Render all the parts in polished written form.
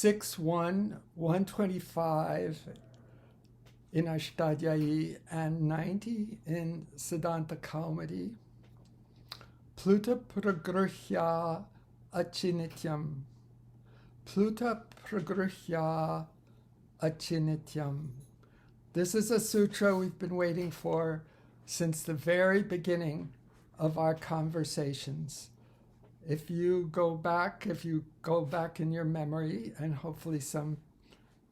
6.1, 125 in Ashtadhyayi and 90 in Siddhanta Kaumadi. Pluta pragrihya achinityam. Pluta pragrihya achinityam. This is a sutra we've been waiting for since the very beginning of our conversations. If you go back in your memory, and hopefully some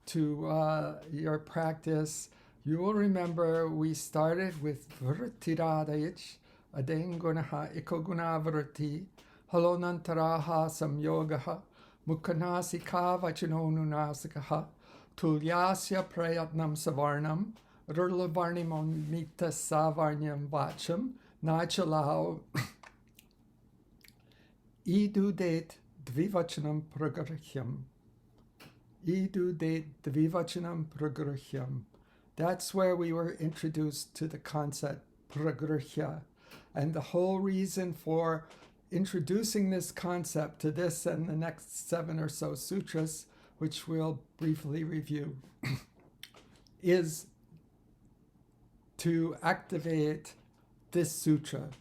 to your practice, you will remember we started with vrittiradayich, adengunaha ikoguna vritti, halonantaraha samyogaha, mukhanasika vachanonunasikaha, tulyasya prayatnam savarnam, rurlavarnimomita savarnyam vacham, nachalau idudet dvivachanam pragrahyam. Idudet dvivachanam pragrahyam. That's where we were introduced to the concept pragrahya. And the whole reason for introducing this concept to this and the next 7 or so sutras, which we'll briefly review, is to activate this sutra,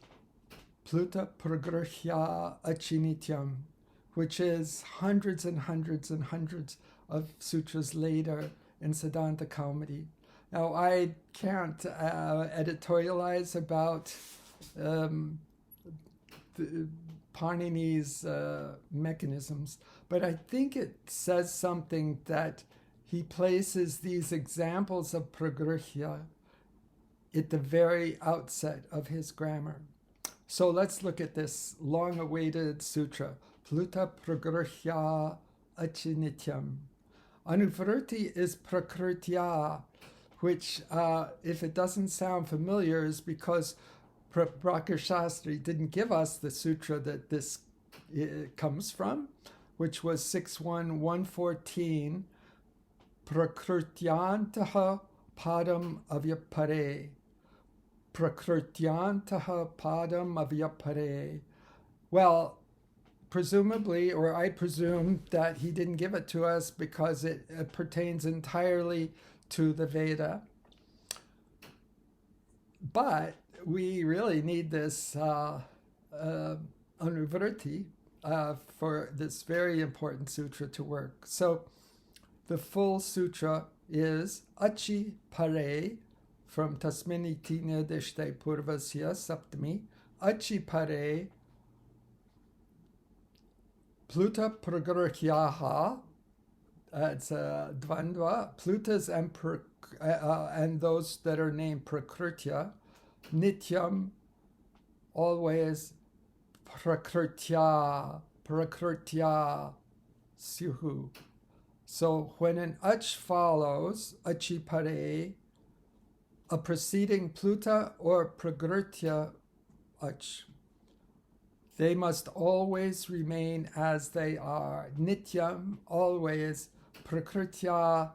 Pluta pragrahya achinityam, which is hundreds and hundreds and hundreds of sutras later in Siddhanta Kaumadi. Now, I can't editorialize about Panini's mechanisms, but I think it says something that he places these examples of pragrahya at the very outset of his grammar. So let's look at this long-awaited sutra, Pluta pragrahya achinityam. Anuvritti is prakritya, which, if it doesn't sound familiar, is because Prabhakar Shastri didn't give us the sutra that this comes from, which was 6.1, 114, Prakrityantaha padam avyapare. Prakrityantaha padam avyapare. Well, presumably, or I presume that he didn't give it to us because it pertains entirely to the Veda. But we really need this anuvritti for this very important sutra to work. So the full sutra is Achi Pare, from Tasminiti Nirdishte Purvasya Saptami, Achi Pare, Pluta pragrahyaha, it's a dvandva, Plutas and those that are named prakritya, nityam, always, prakritya, syuhu. So when an ach follows, achi pare, a preceding pluta or pragritya ach, they must always remain as they are. Nityam, always, prakritya,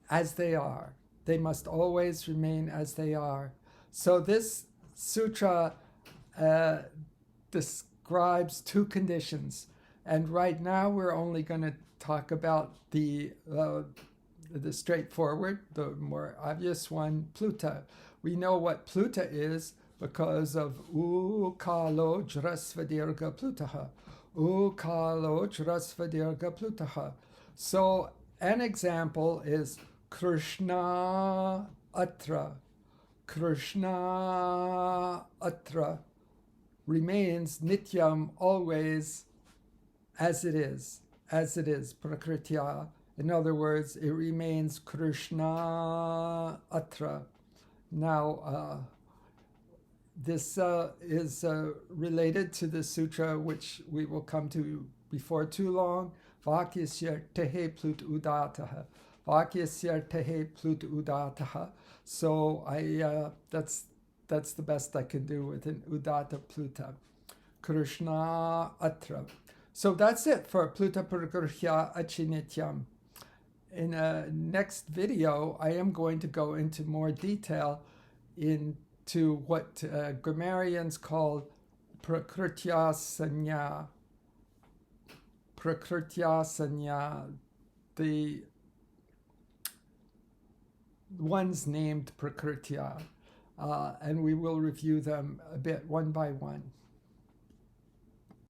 as they are. They must always remain as they are. So this sutra describes 2 conditions. And right now we're only going to talk about the straightforward, the more obvious one, pluta. We know what pluta is because of ukalo jrasvadirga plutaha. Ukalo jrasvadirga plutaha. So an example is Krishna atra. Krishna atra remains nityam, always as it is, prakritya. In other words, it remains Krishna atra. Now, this is related to the sutra which we will come to before too long, Vakyasya tehe plut udataha. Vakyasya tehe plut udataha. So that's the best I can do with an udata pluta. Krishna atra. So that's it for Pluta pragrahya achinityam. In a next video, I am going to go into more detail into what grammarians call prakritya sanya. Prakritya sanya, the ones named Prakritya, and we will review them a bit one by one.